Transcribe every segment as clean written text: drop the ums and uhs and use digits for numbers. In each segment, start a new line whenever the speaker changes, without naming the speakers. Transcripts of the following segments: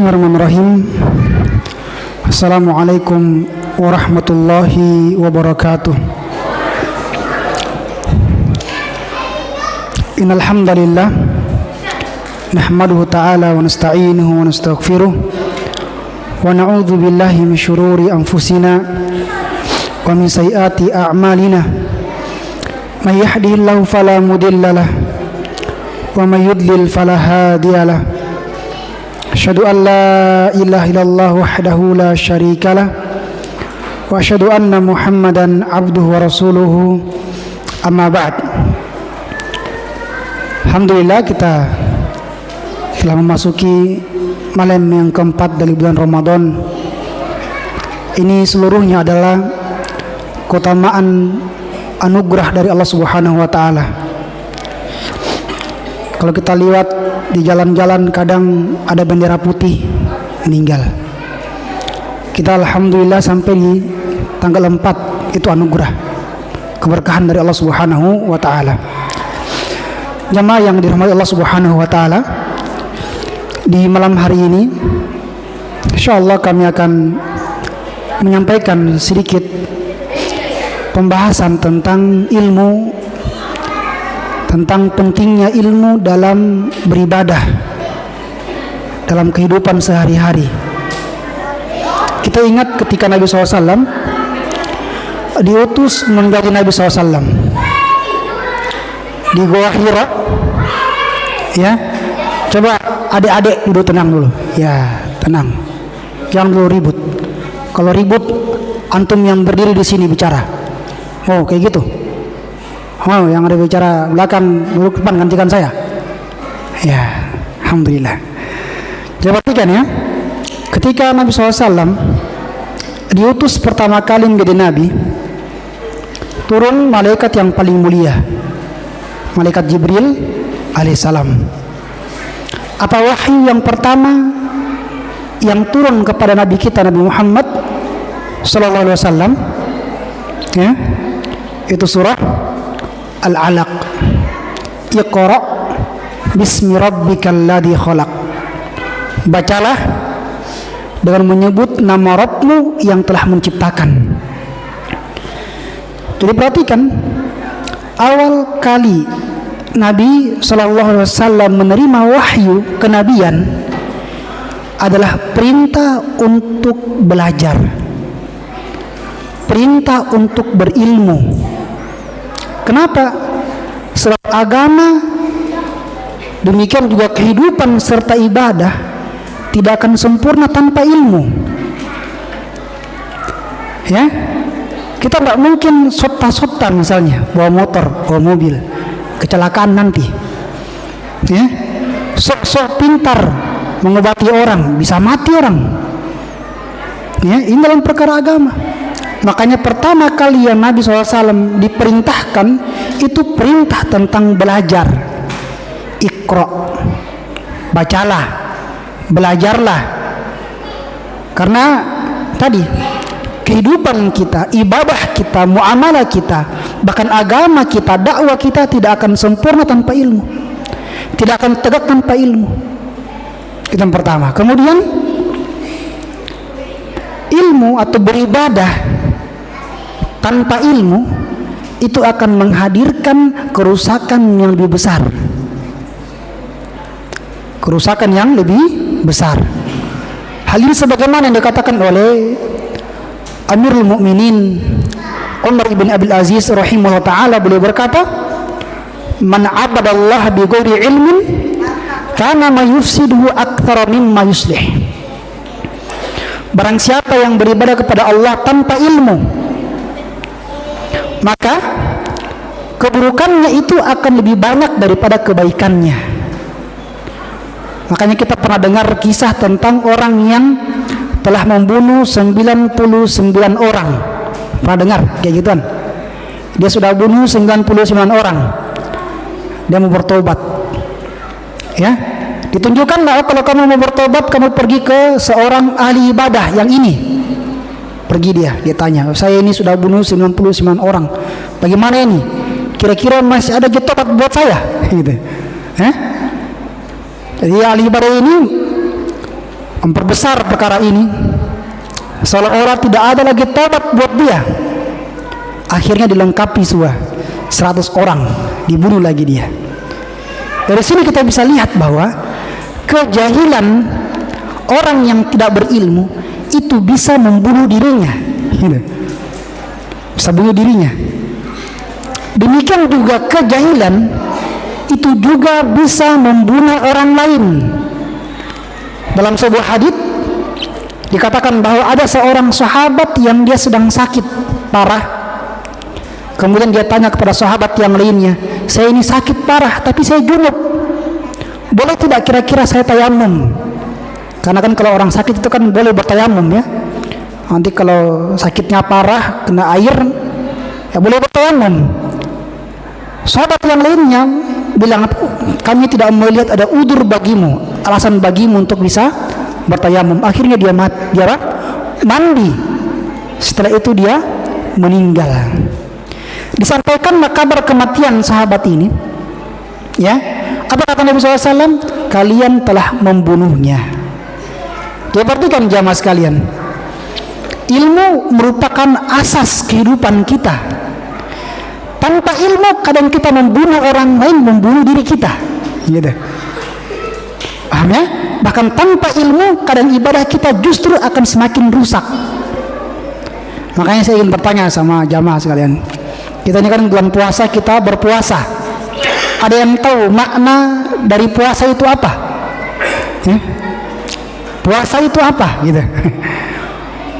Bismillahirrahmanirrahim. Assalamualaikum warahmatullahi wabarakatuh. Innal hamdalillah nahmaduhu ta'ala wa nasta'inuhu wa nastaghfiruh wa na'udzu billahi min shururi anfusina wa min sayyiati a'malina. May yahdihillahu fala mudilla lahu wa may yudlil fala hadiya lahu. Asyhadu an la ilaha illallah wahdahu la syarika lah wa asyhadu anna Muhammadan abduhu wa rasuluhu, amma ba'd. Alhamdulillah, kita telah memasuki malam yang keempat dari bulan Ramadan. Ini seluruhnya adalah keutamaan anugerah dari Allah Subhanahu wa taala. Kalau kita lihat di jalan-jalan kadang ada bendera putih meninggal. Kita alhamdulillah sampai di tanggal 4, itu anugerah, keberkahan dari Allah Subhanahu wa taala. Jamaah yang dirahmati Allah Subhanahu wa taala, di malam hari ini insyaallah kami akan menyampaikan sedikit pembahasan tentang ilmu, tentang pentingnya ilmu dalam beribadah, dalam kehidupan sehari-hari. Kita ingat ketika Nabi SAW diutus menjadi Nabi SAW di Gua Hira, ya. Coba adik-adik duduk tenang dulu, ya, tenang, jangan dulu ribut. Kalau ribut, antum yang berdiri di sini bicara. Oh, kayak gitu. Oh, yang ada bicara belakang duduk depan, gantikan saya. Ya, alhamdulillah. Jadi perhatikan ya, ketika Nabi SAW diutus pertama kali menjadi Nabi, turun malaikat yang paling mulia, malaikat Jibril alaihissalam. Apa wahyu yang pertama yang turun kepada Nabi kita, Nabi Muhammad sallallahu alaihi wasallam? Ya, itu surah Al-Alaq. Iqra bismi rabbikal ladzi khalaq. Bacalah dengan menyebut nama Rabbmu yang telah menciptakan. Jadi perhatikan, awal kali Nabi sallallahu alaihi wasallam menerima wahyu kenabian adalah perintah untuk belajar, perintah untuk berilmu. Kenapa? Sebab agama, demikian juga kehidupan serta ibadah tidak akan sempurna tanpa ilmu. Ya, kita nggak mungkin sota-sota misalnya bawa motor, bawa mobil, kecelakaan nanti. Ya, sok-sok pintar mengobati orang, bisa mati orang. Ya, ini dalam perkara agama. Makanya pertama kali yang Nabi SAW diperintahkan itu perintah tentang belajar. Iqra, bacalah, belajarlah. Karena tadi kehidupan kita, ibadah kita, muamalah kita, bahkan agama kita, dakwah kita tidak akan sempurna tanpa ilmu, tidak akan tegak tanpa ilmu. Itu yang pertama. Kemudian ilmu atau beribadah tanpa ilmu itu akan menghadirkan kerusakan yang lebih besar. Kerusakan yang lebih besar. Hal ini sebagaimana yang dikatakan oleh Amirul Mukminin Umar ibn Abdul Aziz rahimahullah ta'ala. Beliau berkata, man abadallaha bi ghairi ilmin kana ma yufsiduhu aktsara mimma yuslih. Barang siapa yang beribadah kepada Allah tanpa ilmu, maka keburukannya itu akan lebih banyak daripada kebaikannya. Makanya kita pernah dengar kisah tentang orang yang telah membunuh 99 orang. Pernah dengar kayak gituan? Dia sudah bunuh 99 orang. Dia mau bertobat. Ya, ditunjukkanlah kalau kamu mau bertobat, kamu pergi ke seorang ahli ibadah yang ini. Pergi dia tanya, saya ini sudah bunuh 99 orang, bagaimana ini? Kira-kira masih ada tobat buat saya? Gitu. Jadi ahli ibadah ini memperbesar perkara ini, seolah-olah tidak ada lagi tobat buat dia. Akhirnya dilengkapi 100 orang, dibunuh lagi dia. Dari sini kita bisa lihat bahwa kejahilan orang yang tidak berilmu itu bisa membunuh dirinya, gitu. Bisa bunuh dirinya. Demikian juga kejahilan itu juga bisa membunuh orang lain. Dalam sebuah hadits dikatakan bahwa ada seorang sahabat yang dia sedang sakit parah. Kemudian dia tanya kepada sahabat yang lainnya, saya ini sakit parah tapi saya junub, boleh tidak kira-kira saya tayamum? Karena kan kalau orang sakit itu kan boleh bertayamum ya. Nanti kalau sakitnya parah kena air ya boleh bertayamum. Sahabat yang lainnya bilang, kami tidak melihat ada udzur bagimu, alasan bagimu untuk bisa bertayamum. Akhirnya dia mandi. Setelah itu dia meninggal. Disampaikan kabar kematian sahabat ini, ya. Apa kata Nabi SAW? Kalian telah membunuhnya. Dia perhatikan jamaah sekalian, ilmu merupakan asas kehidupan kita. Tanpa ilmu kadang kita membunuh orang lain, membunuh diri kita, gitu. Paham ya? Bahkan tanpa ilmu kadang ibadah kita justru akan semakin rusak. Makanya saya ingin bertanya sama jamaah sekalian, kita ini kan bulan puasa, kita berpuasa. Ada yang tahu makna dari puasa itu apa? Ya? Puasa itu apa? Gitu.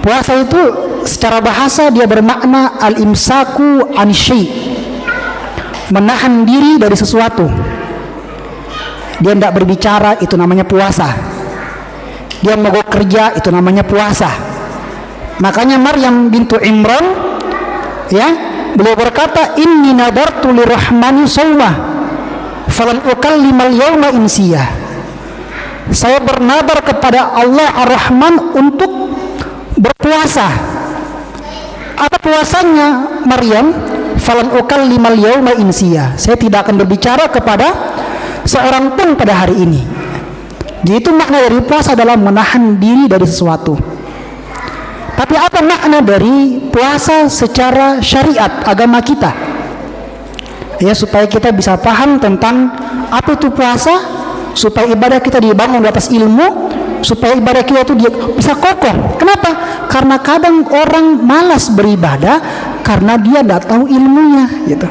Puasa itu secara bahasa dia bermakna al-imsaku an syai', menahan diri dari sesuatu. Dia tidak berbicara, itu namanya puasa. Dia mogok kerja, itu namanya puasa. Makanya Maryam bintu Imran, ya, beliau berkata, inni nadartu lirrahmani shawma falan ukallimal yawma insiya. Saya bernadar kepada Allah Ar-Rahman untuk berpuasa. Apa puasanya Maryam? Falan ukallimal yawma insiya. Saya tidak akan berbicara kepada seorang pun pada hari ini. Jadi itu makna dari puasa adalah menahan diri dari sesuatu. Tapi apa makna dari puasa secara syariat agama kita? Ya, supaya kita bisa paham tentang apa itu puasa, supaya ibadah kita dibangun di atas ilmu, supaya ibadah kita itu bisa kokoh. Kenapa? Karena kadang orang malas beribadah karena dia tidak tahu ilmunya, gitu.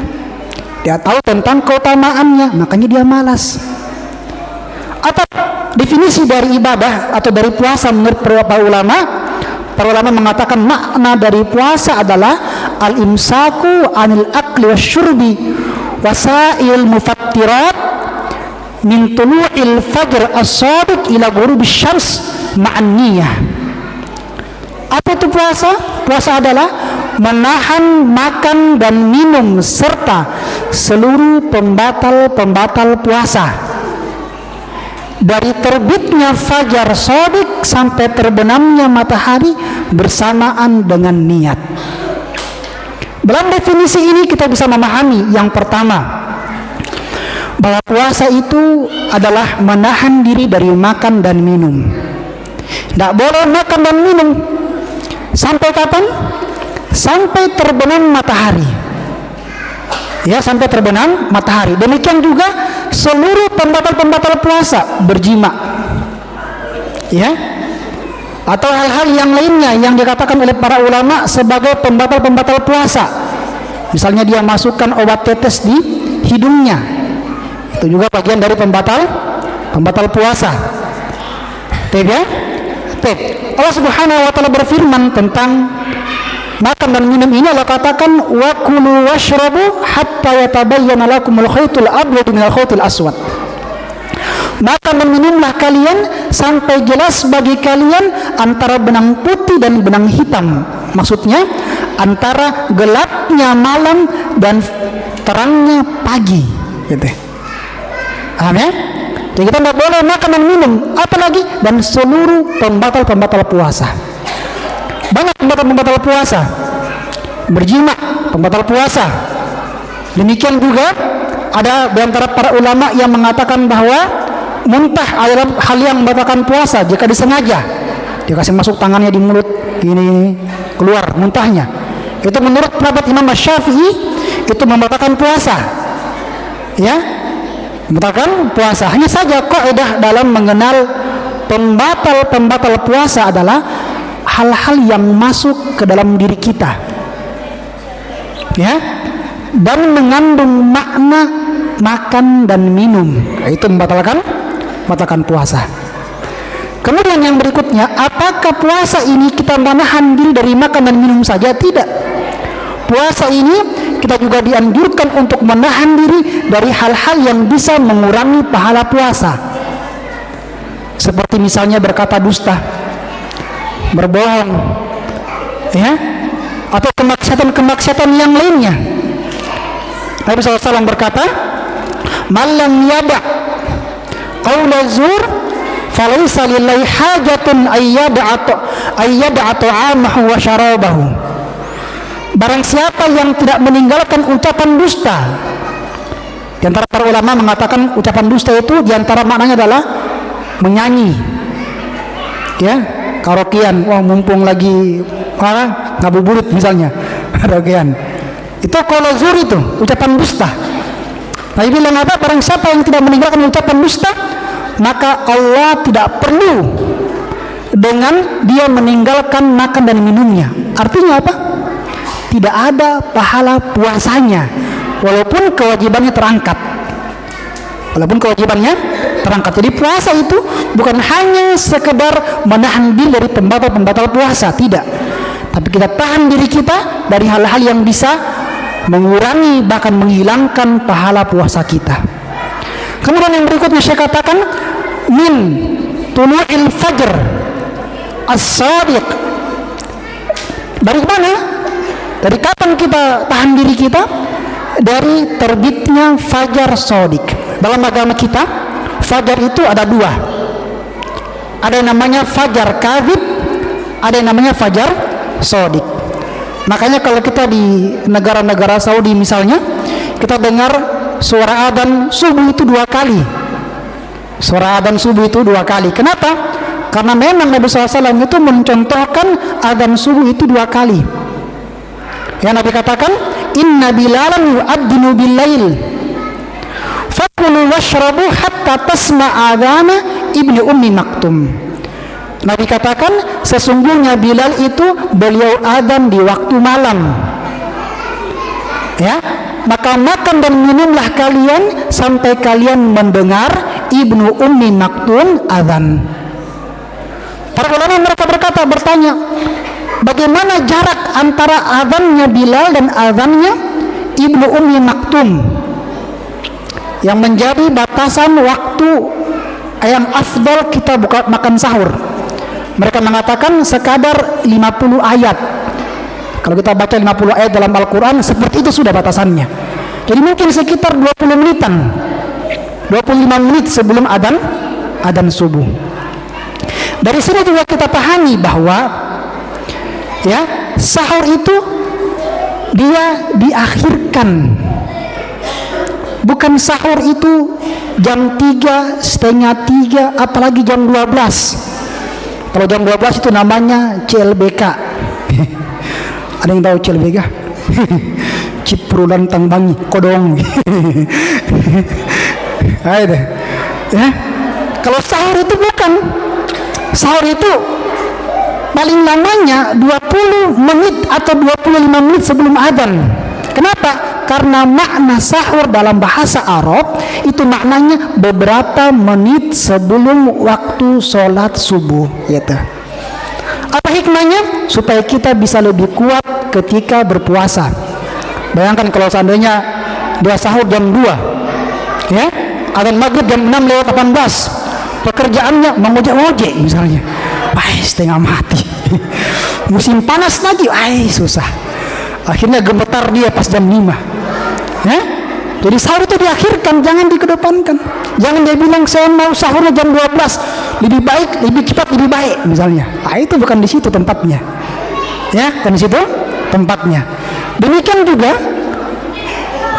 Dia tahu tentang keutamaannya, makanya dia malas. Apa definisi dari ibadah atau dari puasa menurut para ulama? Para ulama mengatakan makna dari puasa adalah al-imsaku anil akli wasyurbi wasail mufattirat min tulu'il fajr as-sadiq ila ghurubis syams ma'an niyah. Apa itu puasa? Puasa adalah menahan makan dan minum serta seluruh pembatal-pembatal puasa dari terbitnya fajar shadiq sampai terbenamnya matahari bersamaan dengan niat. Dalam definisi ini kita bisa memahami yang pertama, bahwa puasa itu adalah menahan diri dari makan dan minum. Tidak boleh makan dan minum sampai kapan? Sampai terbenam matahari. Ya, sampai terbenam matahari. Demikian juga seluruh pembatal-pembatal puasa, berjima, ya, atau hal-hal yang lainnya yang dikatakan oleh para ulama sebagai pembatal-pembatal puasa. Misalnya dia masukkan obat tetes di hidungnya, itu juga bagian dari pembatal puasa. Ya? Allah Subhanahu wa taala berfirman tentang makan dan minum ini, Allah katakan wa kulu washrabu hatta yatabayyana lakumul khaytul abyad minal khaytil aswad. Makan dan minumlah kalian sampai jelas bagi kalian antara benang putih dan benang hitam. Maksudnya antara gelapnya malam dan terangnya pagi, gitu. Paham ya? Jadi kita tidak boleh makan dan minum, apalagi dan seluruh pembatal-pembatal puasa. Banyak pembatal-pembatal puasa. Berjima, pembatal puasa. Demikian juga ada di antara para ulama yang mengatakan bahwa muntah adalah hal yang membatalkan puasa jika disengaja. Dia kasih masuk tangannya di mulut, ini keluar muntahnya. Itu menurut pendapat Imam Syafi'i itu membatalkan puasa. Ya, membatalkan puasa. Hanya saja kaidah dalam mengenal pembatal puasa adalah hal-hal yang masuk ke dalam diri kita, ya, dan mengandung makna makan dan minum, itu membatalkan puasa. Kemudian yang berikutnya, apakah puasa ini kita menahan diri dari makan dan minum saja? Tidak. Puasa ini kita juga dianjurkan untuk menahan diri dari hal-hal yang bisa mengurangi pahala puasa, seperti misalnya berkata dusta, berbohong, ya, atau kemaksiatan yang lainnya. Nabi SAW berkata, "Malam yada qaula zur, falaysa lillahi hajatun ayyada'a ta'amahu wa syarabahu." Barang siapa yang tidak meninggalkan ucapan dusta. Di antara para ulama mengatakan ucapan dusta itu di antara maknanya adalah menyanyi, ya, karaokean. Wah, mumpung lagi ngabuburit misalnya, karaokean. Itu qaul zur, itu ucapan dusta. Nabi bilang apa? Barang siapa yang tidak meninggalkan ucapan dusta, maka Allah tidak perlu dengan dia meninggalkan makan dan minumnya. Artinya apa? Tidak ada pahala puasanya, walaupun kewajibannya terangkat. Jadi puasa itu bukan hanya sekedar menahan diri dari pembatal puasa, tidak. Tapi kita tahan diri kita dari hal-hal yang bisa mengurangi bahkan menghilangkan pahala puasa kita. Kemudian yang berikutnya saya katakan, min tulu'il fajr as-sadiq. Dari mana? Dari kapan kita tahan diri kita? Dari terbitnya fajar shadiq. Dalam agama kita, fajar itu ada dua. Ada yang namanya fajar kadhib, ada yang namanya fajar shadiq. Makanya kalau kita di negara-negara Saudi misalnya, kita dengar suara adzan subuh itu 2 kali. Suara adzan subuh itu 2 kali. Kenapa? Karena memang Nabi SAW itu mencontohkan adzan subuh itu 2 kali. Ya, Nabi katakan, "Inna bilalan yu'adzinu bil-lail, fakulu washrabu hatta tasma'a adzana ibni ummi maktum." Nabi katakan, sesungguhnya Bilal itu beliau adzan di waktu malam. Ya, maka makan dan minumlah kalian sampai kalian mendengar ibnu ummi maktum adzan. Para ulama mereka bertanya, bagaimana jarak antara adzannya Bilal dan adzannya ibnu ummi maktum yang menjadi batasan waktu yang afdal kita buka makan sahur? Mereka mengatakan sekadar 50 ayat. Kalau kita baca 50 ayat dalam Al-Quran, seperti itu sudah batasannya. Jadi mungkin sekitar 20 menitan, 25 menit sebelum adzan subuh. Dari sini juga kita pahami bahwa, ya, sahur itu dia diakhirkan. Bukan sahur itu jam 3, setengah 3, apalagi jam 12. Kalau jam 12 itu namanya CLBK. Ada yang tahu CLBK? Ciprulan Tangbangi Kodong. Ayo, ya. Kalau sahur itu bukan. Sahur itu paling lamanya 20 menit atau 25 menit sebelum adzan. Kenapa? Karena makna sahur dalam bahasa Arab itu maknanya beberapa menit sebelum waktu sholat subuh, gitu. Apa hikmahnya? Supaya kita bisa lebih kuat ketika berpuasa. Bayangkan kalau seandainya dia sahur jam 2, ya, adzan maghrib jam 6:18, pekerjaannya mengojek-ojek misalnya, setengah mati. Musim panas lagi, susah. Akhirnya gemetar dia pas jam 5. Ya? Jadi sahur itu diakhirkan, jangan dikedepankan. Jangan dia bilang saya mau sahurnya jam 12, lebih baik, lebih cepat, lebih baik misalnya. Itu bukan di situ tempatnya. Ya, bukan di situ tempatnya. Demikian juga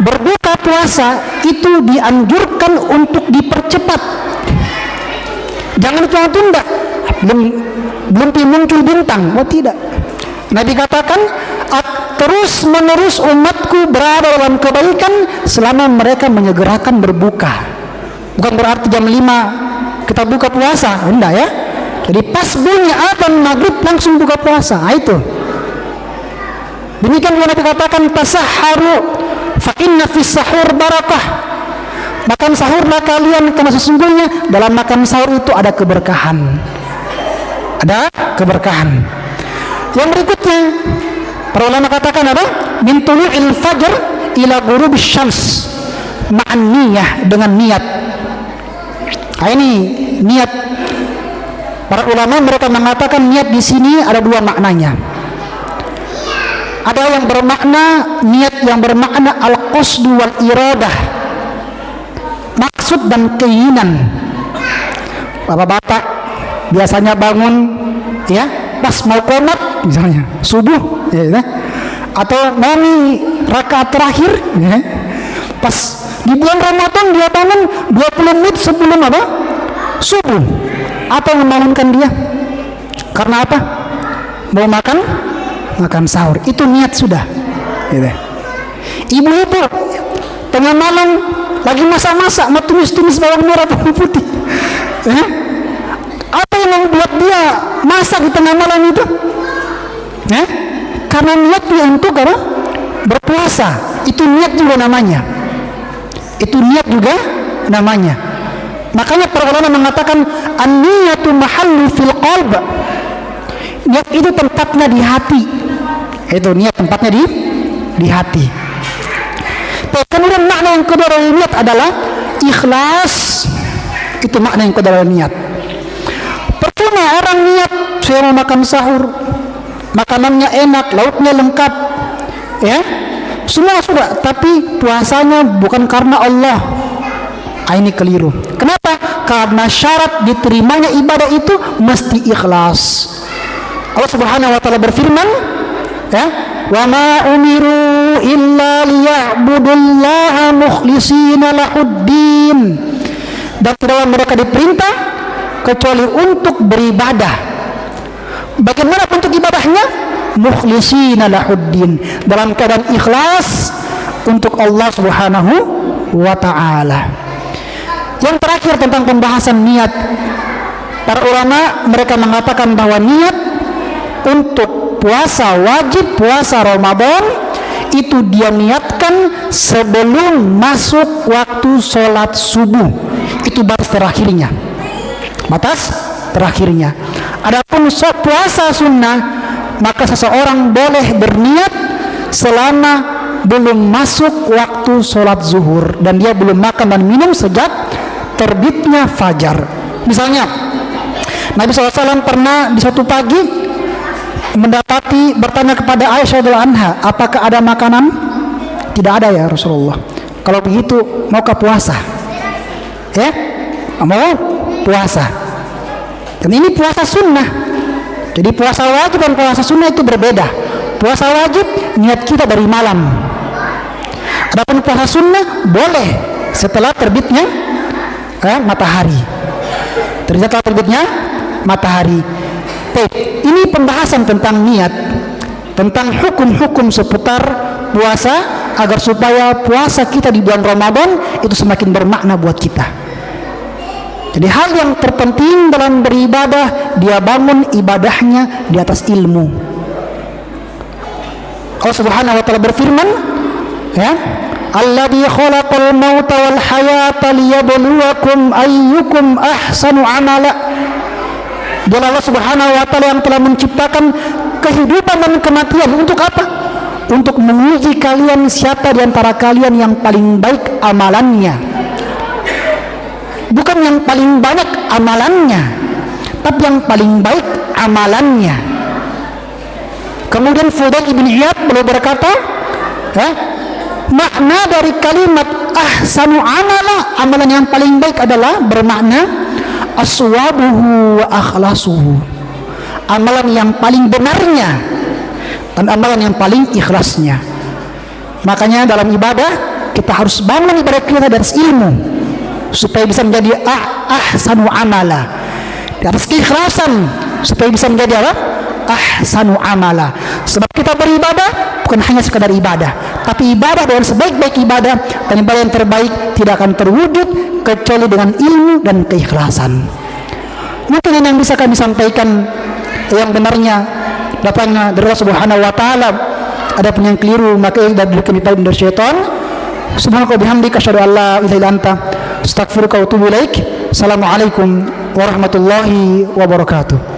berbuka puasa itu dianjurkan untuk dipercepat. Jangan tunda-tunda. Belum muncul bintang. Oh tidak. Nabi katakan, terus menerus umatku berada dalam kebaikan selama mereka menyegerakan berbuka. Bukan berarti jam 5 kita buka puasa, enggak ya. Jadi pas bunyi adzan maghrib langsung buka puasa. Itu. Demikian juga Nabi katakan, tasahharu fa inna fis sahur barakah. Makan sahurlah kalian, karena sesungguhnya dalam makan sahur itu ada keberkahan. Ada keberkahan. Yang berikutnya, para ulama katakan apa? Min tulu'il fajr ila ghurubis syams ma'an niyah, dengan niat. Nah, ini niat. Para ulama mereka mengatakan niat di sini ada dua maknanya. Ada yang bermakna niat yang bermakna al-qasdu wal iradah, maksud dan keinginan. Bapak-bapak biasanya bangun ya pas mau qomat misalnya subuh ya, atau nami rakaat terakhir ya, pas di bulan Ramadan dia bangun 20 menit sebelum apa? Subuh. Apa yang membangunkan dia? Karena apa? Mau makan sahur. Itu niat sudah gitu. Ibu-ibu tengah malam lagi masak-masak mau tumis-tumis bawang merah bawang putih apa yang membuat dia masak di tengah malam itu? Karena niat dia untuk apa? Berpuasa. Itu niat juga namanya. Itu niat juga namanya. Makanya para ulama mengatakan an-niyatu mahallu fil qalb. Niat itu tempatnya di hati. Itu niat tempatnya di hati. Kemudian makna yang kedua dari niat adalah ikhlas. Itu makna yang kedua dari niat. Percuma orang niat saya mau makan sahur, makanannya enak, lauknya lengkap, ya semua sudah, tapi puasanya bukan karena Allah. Ini keliru. Kenapa? Karena syarat diterimanya ibadah itu mesti ikhlas. Allah Subhanahu wa taala berfirman, ya, wa ma umiru illa liya'budullaha mukhlishina lahuddin. Dan tidaklah mereka diperintah kecuali untuk beribadah. Bagaimana bentuk ibadahnya? Mukhlishina lahuddin, dalam keadaan ikhlas untuk Allah Subhanahu wa taala. Yang terakhir tentang pembahasan niat, para ulama mereka mengatakan bahwa niat untuk puasa wajib, puasa Ramadan itu dia niatkan sebelum masuk waktu sholat subuh. Itu batas terakhirnya. Batas terakhirnya. Adapun puasa sunnah, maka seseorang boleh berniat selama belum masuk waktu sholat zuhur dan dia belum makan dan minum sejak terbitnya fajar. Misalnya Nabi SAW pernah di suatu pagi bertanya kepada Aisyah radhiyallahu anha, apakah ada makanan? Tidak ada ya Rasulullah. Kalau begitu maukah puasa? Ya, mau puasa. Dan ini puasa sunnah. Jadi puasa wajib dan puasa sunnah itu berbeda. Puasa wajib niat kita dari malam. Adapun puasa sunnah boleh setelah terbitnya matahari. Ternyata terbitnya matahari. Ini pembahasan tentang niat, tentang hukum-hukum seputar puasa, agar supaya puasa kita di bulan Ramadan itu semakin bermakna buat kita. Jadi hal yang terpenting dalam beribadah, dia bangun ibadahnya di atas ilmu. Allah Subhanahu wa taala berfirman, ya, alladzi khalaqal mauta wal hayata liyabluwakum ayyukum ahsanu amala. Dia Allah Subhanahu wa taala yang telah menciptakan kehidupan dan kematian. Untuk apa? Untuk menguji kalian siapa di antara kalian yang paling baik amalannya. Bukan yang paling banyak amalannya, tapi yang paling baik amalannya. Kemudian Fudail ibn Iyad beliau berkata, makna dari kalimat ahsanu amala, amalan yang paling baik adalah bermakna aswabuhu wa akhlasuhu, amalan yang paling benarnya dan amalan yang paling ikhlasnya. Makanya dalam ibadah kita harus bangun ibadah kita dari ilmu supaya bisa menjadi ahsanu amala. di atas keikhlasan supaya bisa menjadi apa? Ahsanu amala. Sebab kita beribadah bukan hanya sekadar ibadah, tapi ibadah dengan sebaik-baik ibadah, dan ibadah yang terbaik tidak akan terwujud kecuali dengan ilmu dan keikhlasan. Mungkin ini yang bisa kami sampaikan, yang benarnya datangnya dari Allah Subhanahu wa taala. Ada pun yang keliru maka dari kami dari syaitan. Subhanaka wa bihamdika asyhadu an la ilaha illa anta astaghfiruka wa atubu ilaik. Assalamualaikum warahmatullahi wabarakatuh.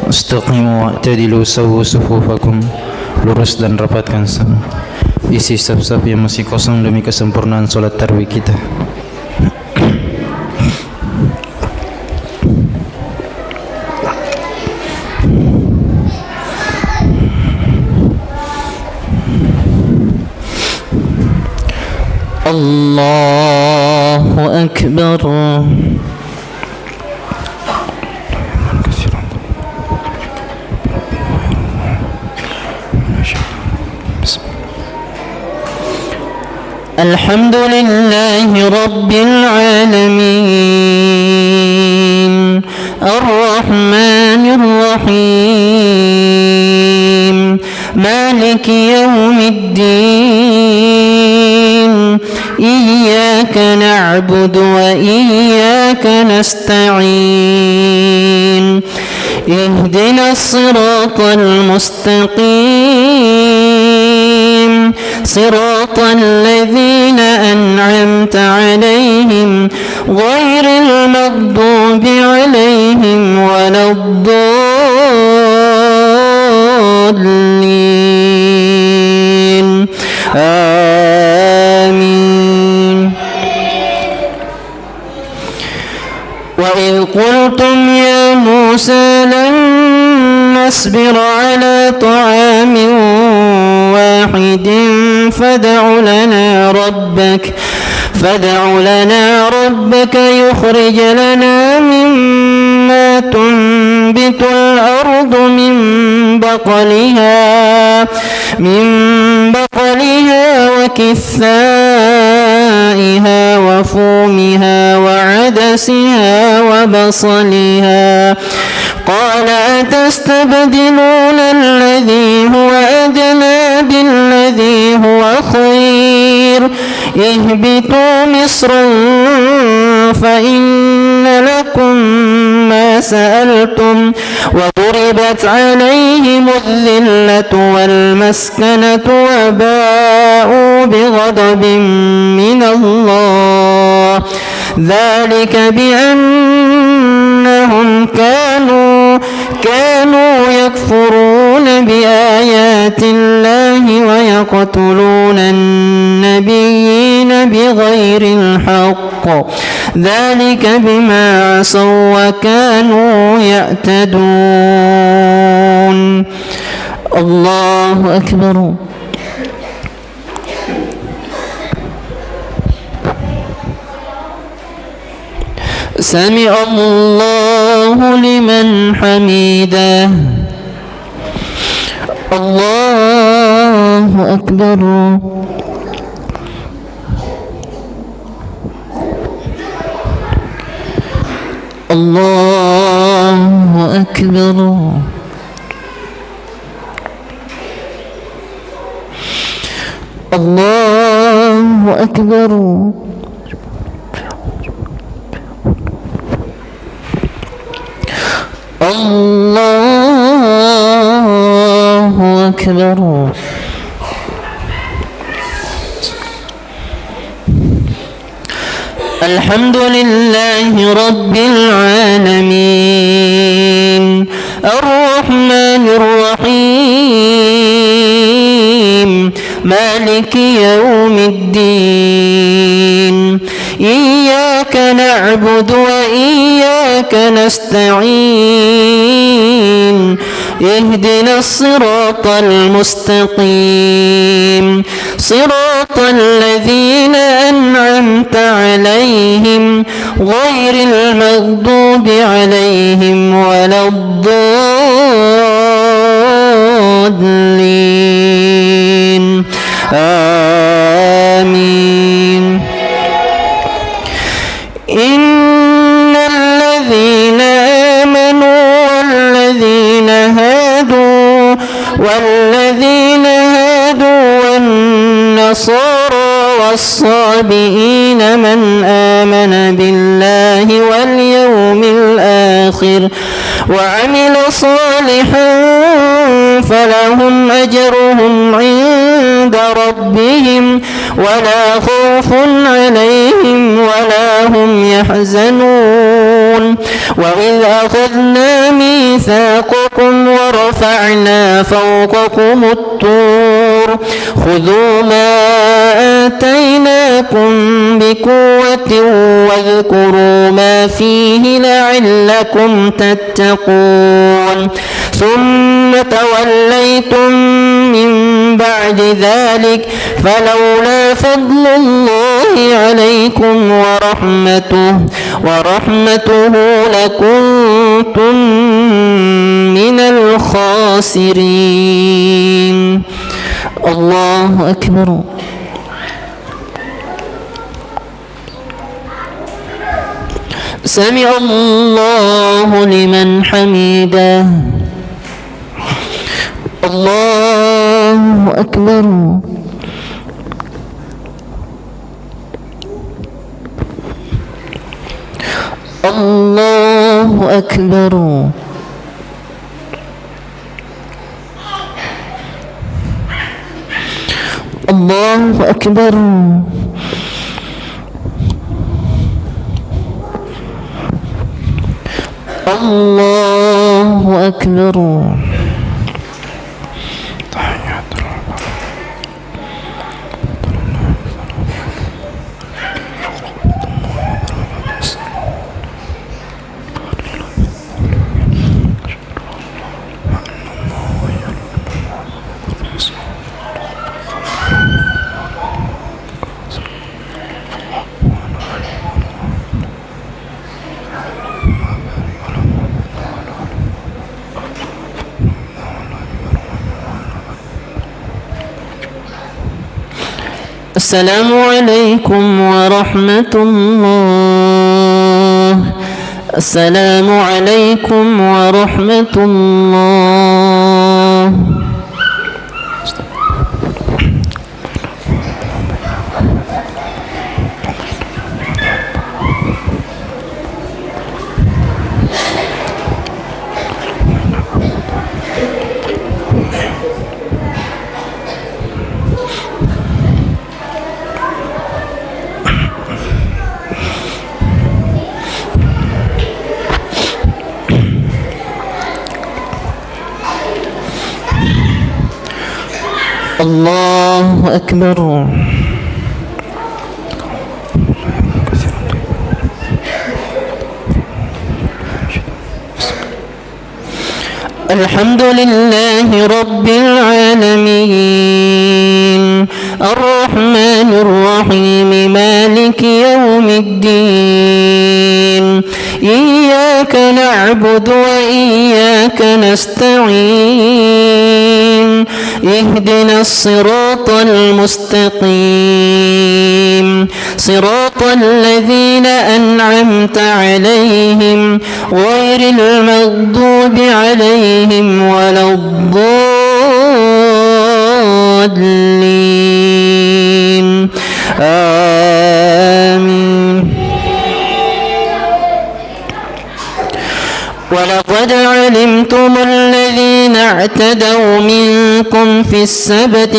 Istaqimu wa'tadilu sawu sufufakum. Lurus dan rapatkan isi saf-saf yang masih kosong demi kesempurnaan solat tarawih kita. Allahu Akbar. الحمد لله رب العالمين الرحمن الرحيم مالك يوم الدين إياك نعبد وإياك نستعين اهدنا الصراط المستقيم صراط الذين أنعمت عليهم غير المغضوب عليهم ولا الضالين آمين. وإذ قلتم يا موسى لن نصبر على طعام واحد فادع لنا ربك يخرج لنا مما تنبت الأرض من بقلها وكثائها وفومها وعدسها وبصلها قال أتستبدلون الذي هو أدنى بالذي هو خير اهبطوا مصرا فإن لكم ما سألتم وضربت عليهم الذلة والمسكنة وباءوا بغضب من الله ذلك بأنهم كانوا يكفرون بآيات الله ويقتلون النبيين بغير الحق ذلك بما عصوا وكانوا يعتدون. الله أكبر. سمع الله لمن حمده. الله أكبر. الله أكبر. الله أكبر. الله أكبر. الحمد لله رب العالمين الرحمن الرحيم مالك يوم الدين إياك نعبد وإياك نستعين
اهدنا الصراط المستقيم صراط الذين أنعمت عليهم غير المغضوب عليهم ولا الضالين آمين. إن الذين آمنوا والذين هادوا والنصارى والصابئين من آمن بالله واليوم الآخر وعمل صالحا فلهم أجرهم عند ربهم ولا خوف عليهم ولا هم يحزنون. وإذ أخذنا ميثاقكم ورفعنا فوقكم الطور خذوا ما آتيناكم بقوة واذكروا ما فيه لعلكم تتقون. ثم توليتم من بعد ذلك فلولا فضل الله عليكم ورحمته لكنتم من الخاسرين. الله أكبر. سمع الله لمن حمده. الله أكبر. الله أكبر. الله أكبر. الله أكبر. السلام عليكم ورحمة الله. السلام عليكم ورحمة الله. الله أكبر. الحمد لله رب العالمين الرحمن الرحيم مالك يوم الدين إياك نعبد وإياك نستعين اهدنا الصراط المستقيم صراط الذين أنعمت عليهم غير المغضوب عليهم ولا الضالين آمين. ولقد علمتم الذين اعتدوا منكم في السبت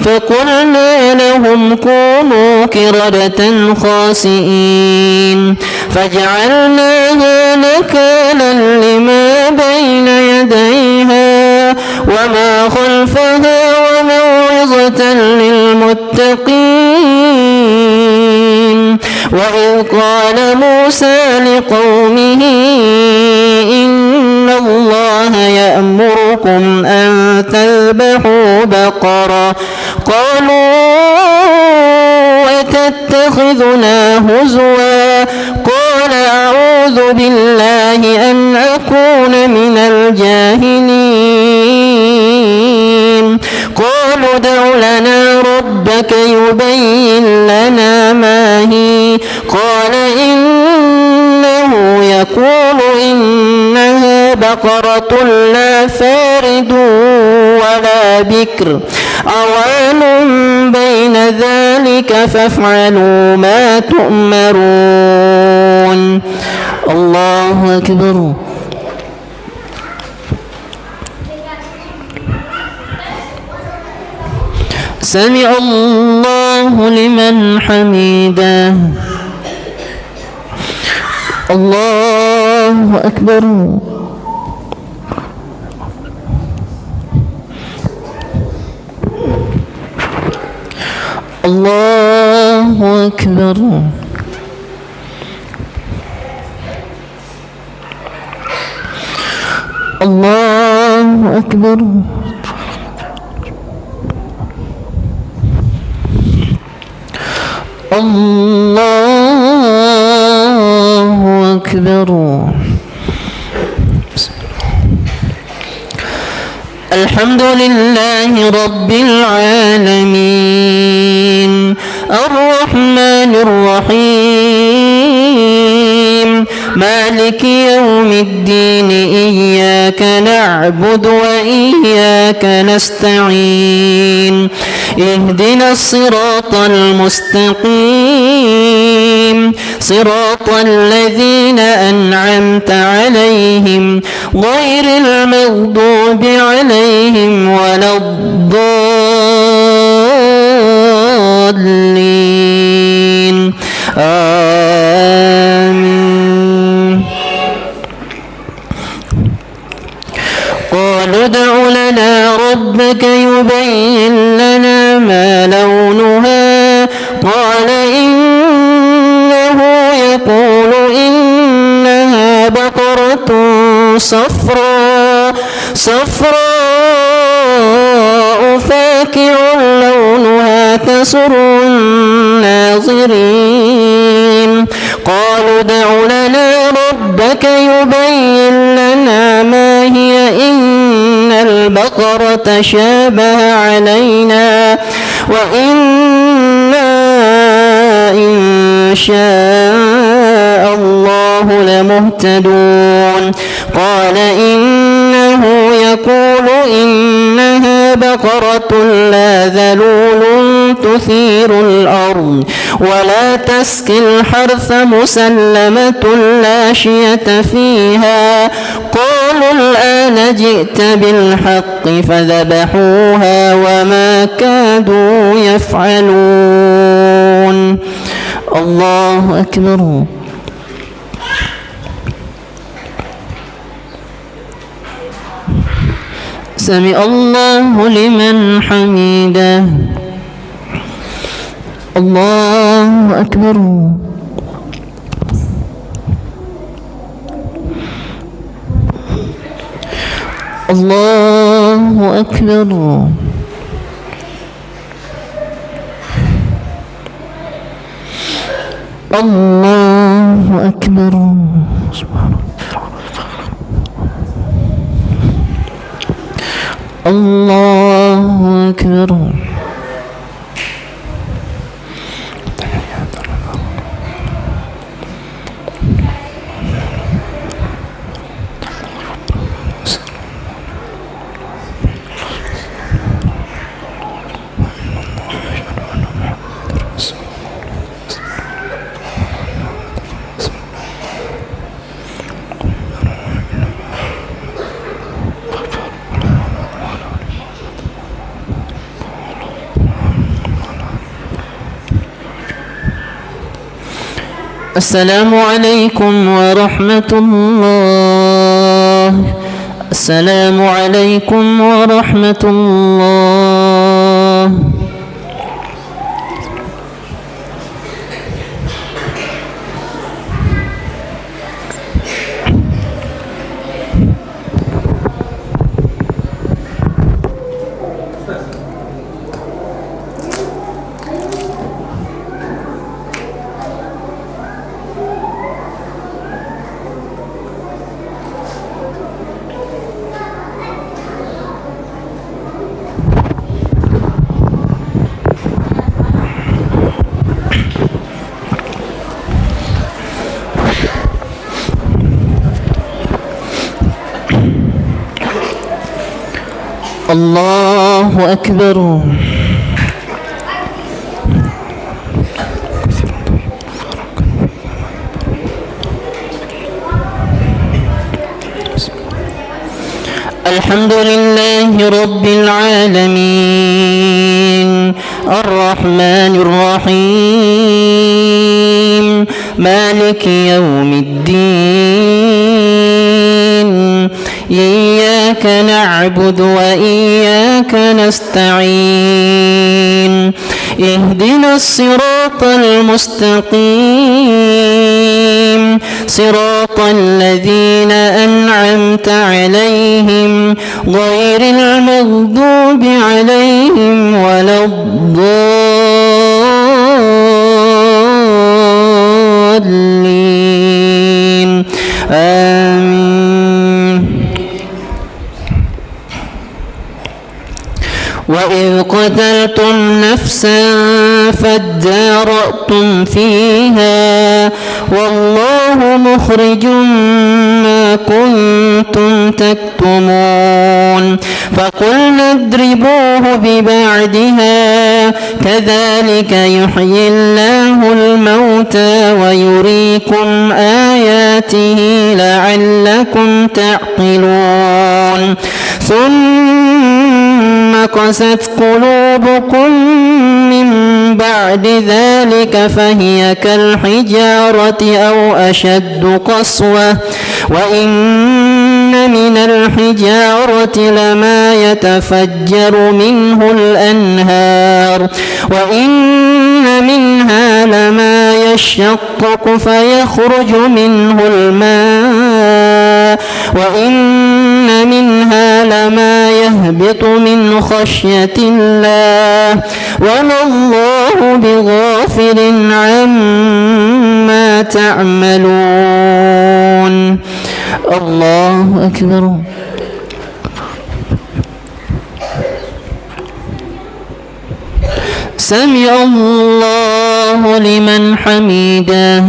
فقلنا لهم كونوا قردة خاسئين فجعلناها نكالا لما بين يديها وما خلفها وموعظة للمتقين. وإذ قال موسى لقومه إن الله يأمركم أن تذبحوا بقرة قالوا أتتخذنا هزوا قال أعوذ بالله أن أكون من الجاهلين قالوا ادع لنا ربك يبين لنا ما هي قال إنه يقول إنها بقرة لا فارد ولا بكر عوان بين ذلك فافعلوا ما تؤمرون. الله أكبر. سمع الله لمن حمده. الله أكبر. الله أكبر. الله أكبر. الله أكبر. الحمد لله رب العالمين الرحمن الرحيم مالك يوم الدين إياك نعبد وإياك نستعين اهدنا الصراط المستقيم صراط الذين أنعمت عليهم غير المغضوب عليهم ولا الضالين آمين. قالوا ادع لنا ربك يبين لنا ما لونها قال إنه يقول إنها بقرة صفراء فاكع لونها تسر الناظرين. قالوا ادع لنا ربك يبين لنا ما هي إن البقرة شابه علينا وإنا إن شاء الله لمهتدون. قال إنه يقول إنها بقرة لا ذلول تثير الأرض ولا تسقي الحرث مسلمة لا شية فيها. قالوا الآن جئت بالحق فذبحوها وما كادوا يفعلون. الله أكبر. سمع الله لمن حمده. الله أكبر. الله أكبر. الله أكبر. سبحان الله أكبر. السلام عليكم ورحمة الله. السلام عليكم ورحمة الله. الله أكبر. الحمد لله رب العالمين الرحمن الرحيم مالك يوم الدين إياك نعبد وإياك نستعين اهدنا الصراط المستقيم صراط الذين أنعمت عليهم غير المغضوب عليهم ولا الضالين آمين. وإذ قتلتم نفسا فادارأتم فيها والله مخرج ما كنتم تكتمون فقلنا اضربوه ببعدها كذلك يحيي الله الموتى ويريكم آياته لعلكم تعقلون ثم قست قلوبكم من بعد ذلك فهي كالحجارة أو أشد قسوة وإن من الحجارة لما يتفجر منه الأنهار وإن منها لما يشقق فيخرج منه الماء وإن منها لما يهبط من خشية الله وما الله بغافل عما تعملون. الله أكبر. سمع الله لمن حمده.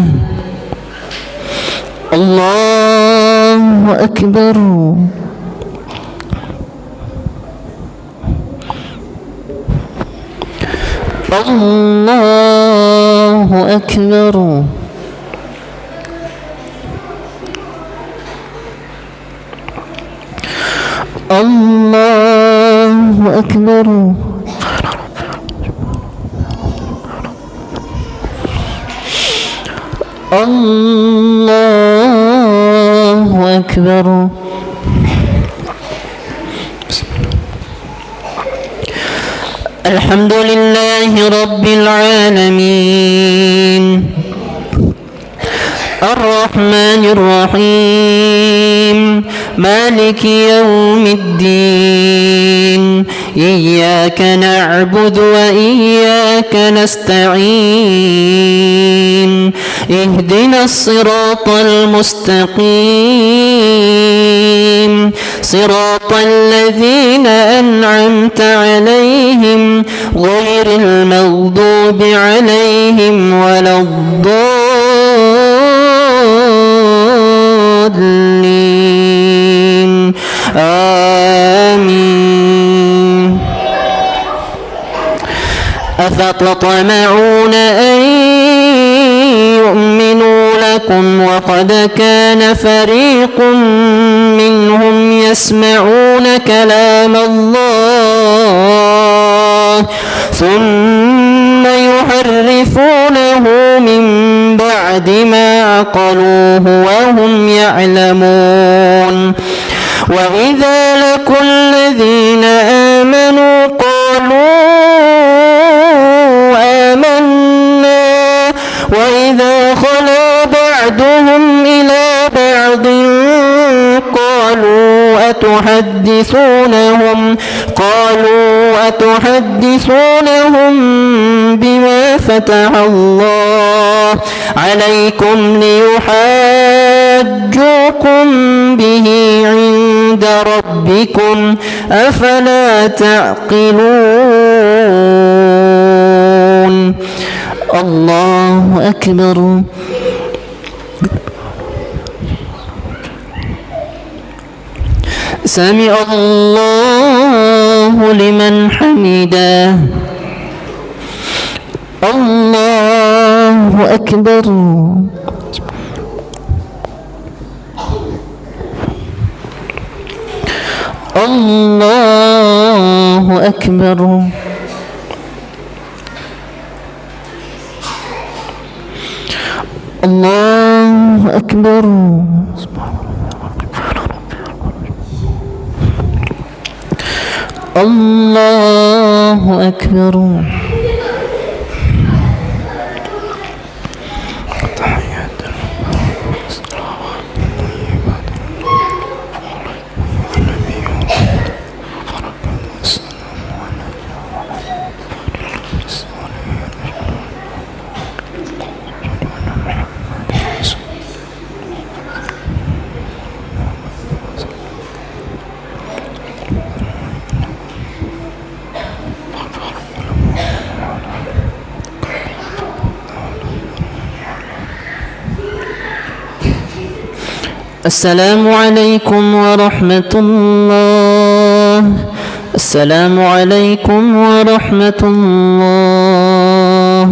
الله أكبر. الله أكبر. الله أكبر. الله أكبر. الحمد لله رب العالمين الرحمن الرحيم مالك يوم الدين إياك نعبد وإياك نستعين اهدنا الصراط المستقيم صراط الذين أنعمت عليهم غير المغضوب عليهم ولا الضالين آمين. أفتطمعون أن يؤمنوا لكم وقد كان فريق منهم يسمعون كلام الله ثم يحرفونه من بعد ما عقلوه وهم يعلمون وإذا لقوا الذين آمنوا قالوا آمنا وإذا خلا بعضهم إلى بعض أتحدثونهم بما فتح الله عليكم ليحاجوكم به عند ربكم أفلا تعقلون. الله أكبر. سمع الله الله لمن حمده الله أكبر الله أكبر الله أكبر الله أكبر السلام عليكم ورحمة الله السلام عليكم ورحمة الله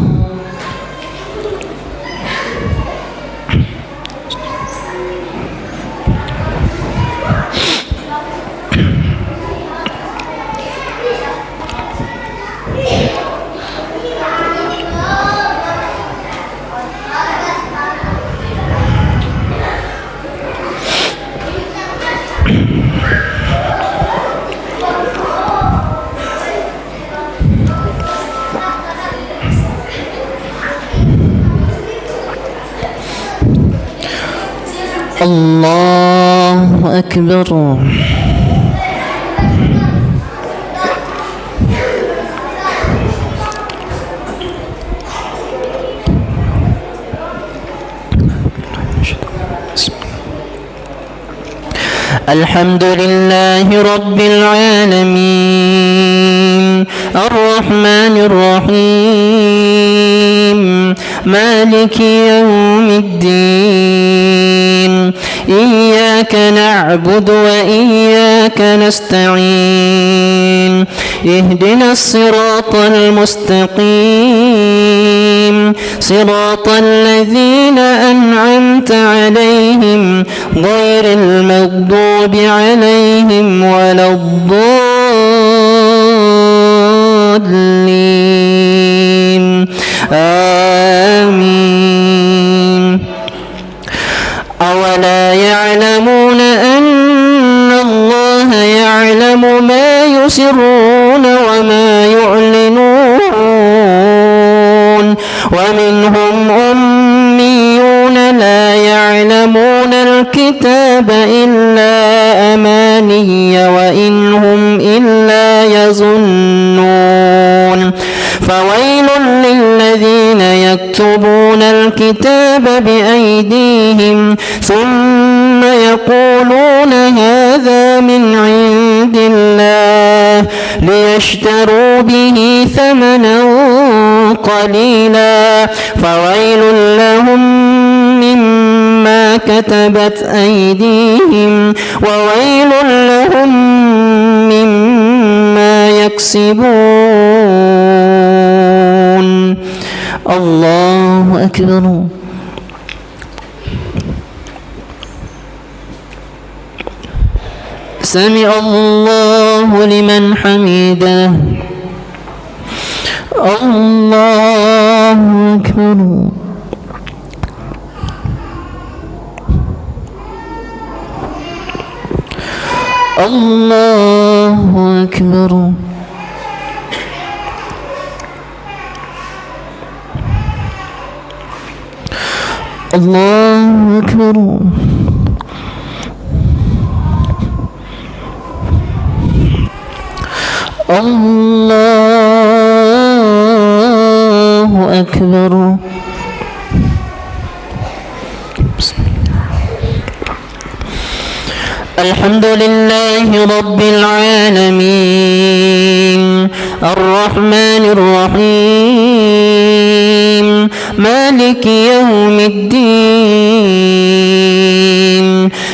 الله أكبر الحمد لله رب العالمين الرحمن الرحيم مالك يوم الدين إياك نعبد وإياك نستعين اهدنا الصراط المستقيم صراط الذين أنعمت عليهم غير المغضوب عليهم ولا الضالين آمين أولا يعلمون أن الله يعلم ما يسرون وما يعلنون ومنهم أميون لا يعلمون الكتاب إلا أماني وإن هم إلا يظنون فويل للذين يكتبون الكتاب بأيديهم ثم يقولون هذا من عند الله ليشتروا به ثمنا قليلا فويل لهم مما كتبت أيديهم وويل لهم مما يكسبون الله أكبر سمع الله لمن حمده الله أكبر الله أكبر الله أكبر الله أكبر الحمد لله رب العالمين الرحمن الرحيم مالك يوم الدين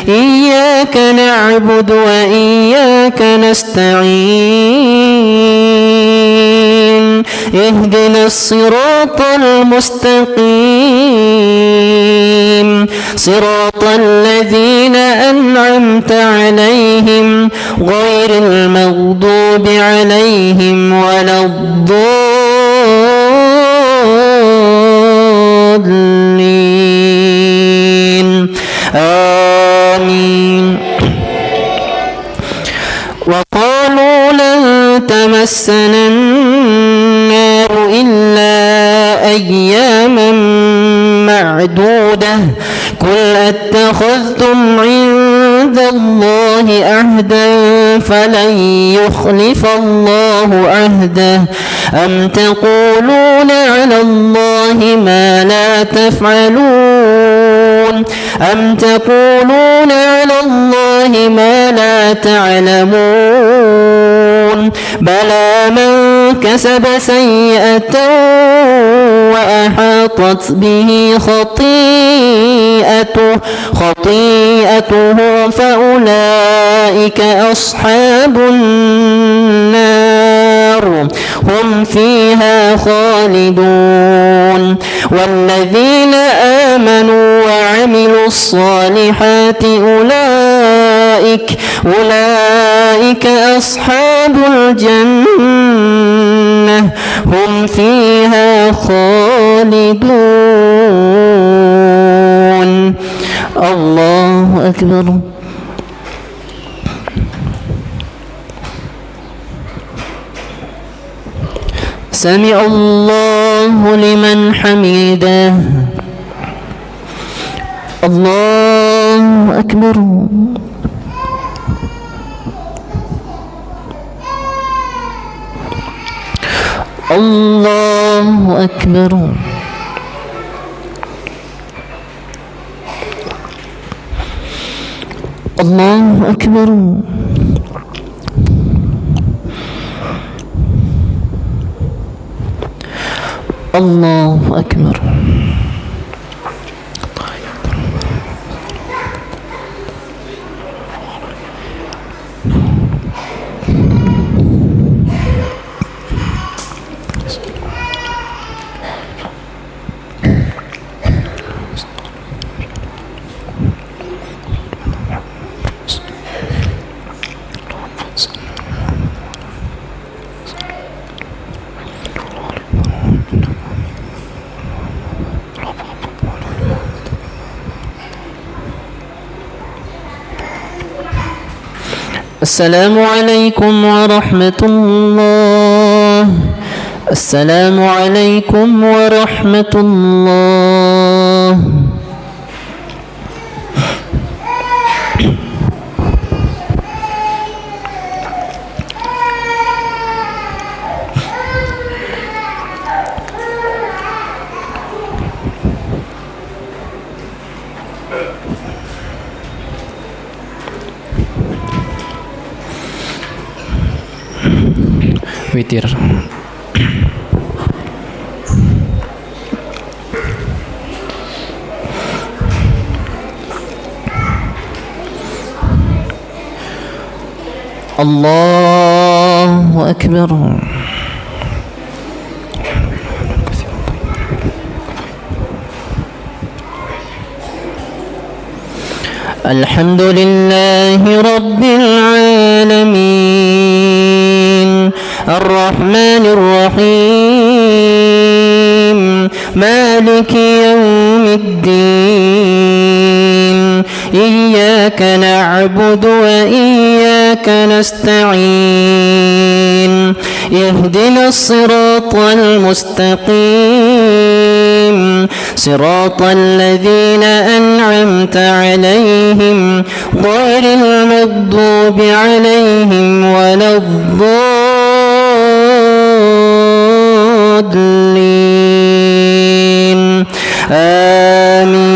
إياك إياك نعبد وإياك نستعين اهدنا الصراط المستقيم صراط الذين أنعمت عليهم غير المغضوب عليهم ولا الضالين آمين. وقالوا لن تمسنا النار إلا أياما معدودة قل أتخذتم عند الله عهدا فلن يخلف الله عهده أم تقولون على الله ما لا تفعلون أم تقولون على الله ما لا تعلمون بلى من كسب سيئة وأحاطت به خطيئته فأولئك أصحاب النار هم فيها خالدون والذين آمنوا وعملوا الصالحات أولئك أصحاب الجنة هم فيها خالدون. الله أكبر. سمع الله لمن حمده. الله أكبر. الله أكبر. الله أكبر. الله أكبر. السلام عليكم ورحمة الله. السلام عليكم ورحمة الله.
Witir.
الله أكبر. الحمد لله رب العالمين الرحمن الرحيم مالك يوم الدين إياك نعبد وإياك نستعين اهدنا الصراط المستقيم صراط الذين أنعمت عليهم غير المغضوب عليهم ولا الضالين آمين.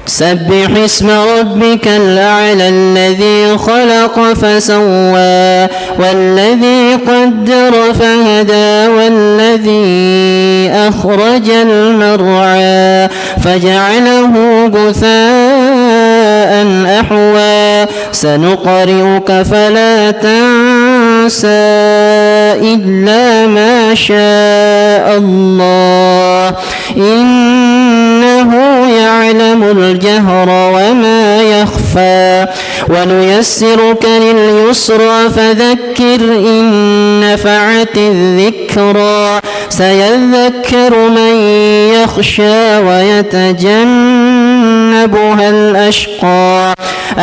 سبح اسم ربك الأعلى الذي خلق فسوى والذي قدر فهدى والذي أخرج المرعى فجعله غثاء أحوى سنقرئك فلا تنسى إلا ما شاء الله إنه يعلم الجهر وما يخفى ونيسرك لليسرى فذكر إن نفعت الذكرى سيذكر من يخشى ويتجنبها الأشقى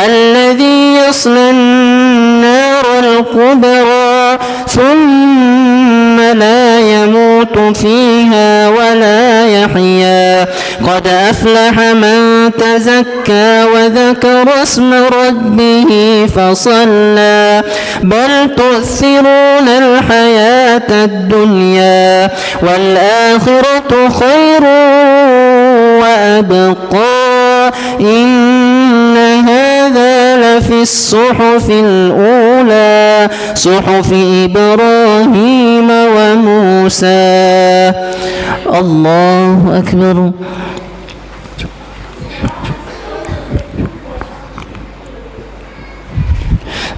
الذي يصلى النار الكبرى ثم لا يموت فيها ولا يحيا قد أفلح من تزكى وذكر اسم ربه فصلى بل تؤثرون الحياة الدنيا والآخرة خير وأبقى إن هذا لفي الصحف الأولى صحف إبراهيم وموسى الله أكبر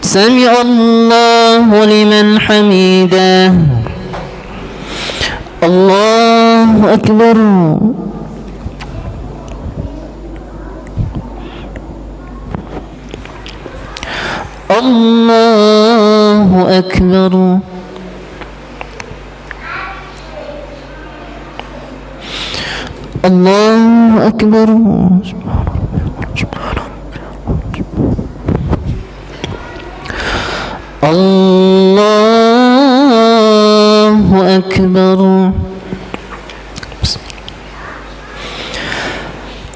سمع الله لمن حمده الله أكبر الله أكبر الله أكبر الله أكبر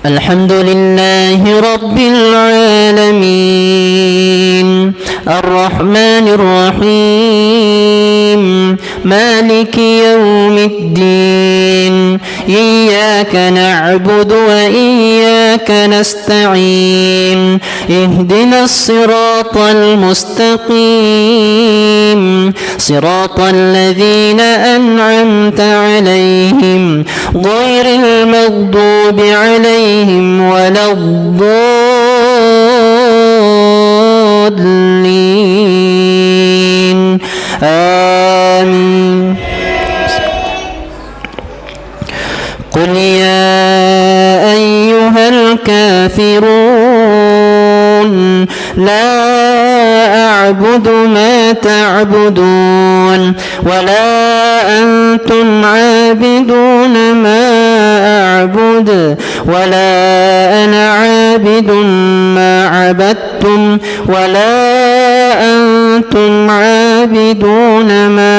الحمد لله رب العالمين الرحمن الرحيم مالك يوم الدين إياك نعبد وإياك نستعين اهدنا الصراط المستقيم صراط الذين أنعمت عليهم غير المغضوب عليهم ولا الضالين آمين قل يا أيها الكافرون لا أعبد ما تعبدون ولا أنتم عابدون ما أعبد ولا أنا عابد ما عبدتم ولا أنتم عابدون ما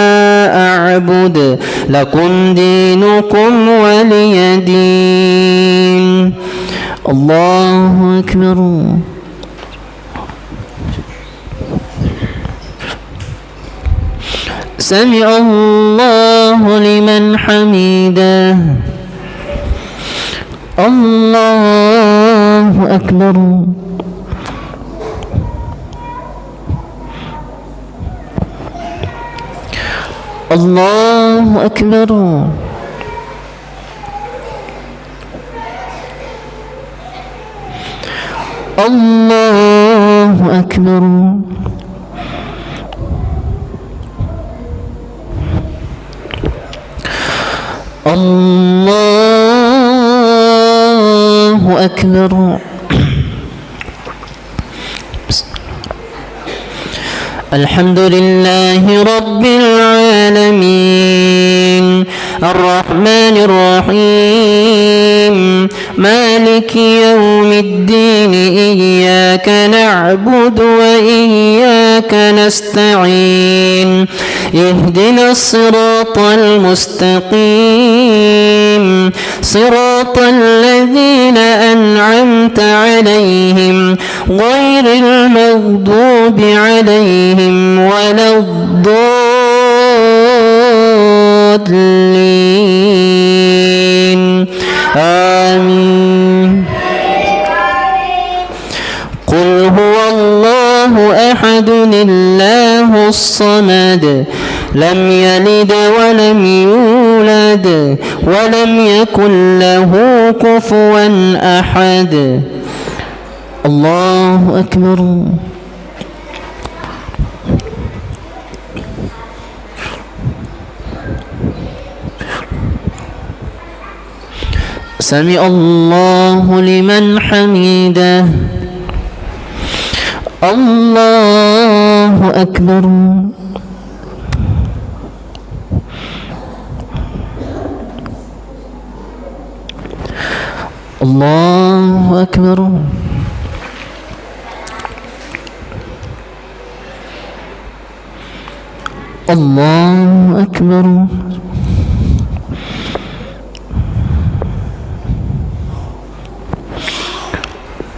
أعبد لكم دينكم ولي دين الله أكبر سمع الله لمن حمده الله أكبر الله أكبر الله أكبر الله أكبر الحمد لله رب العالمين الرحمن الرحيم مالك يوم الدين إياك نعبد وإياك نستعين اهدنا الصراط المستقيم صراط الذين أنعمت عليهم غير المغضوب عليهم ولا الضالين آمين قل هو الله أحد الله الصمد لم يلد ولم يولد ولم يكن له كفوا أحد الله أكبر سمع الله لمن حمده الله أكبر الله أكبر الله أكبر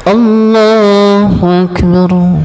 الله أكبر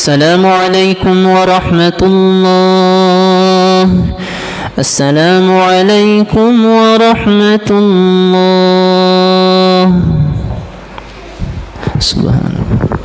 السلام عليكم ورحمة الله السلام عليكم ورحمة الله سبحان الله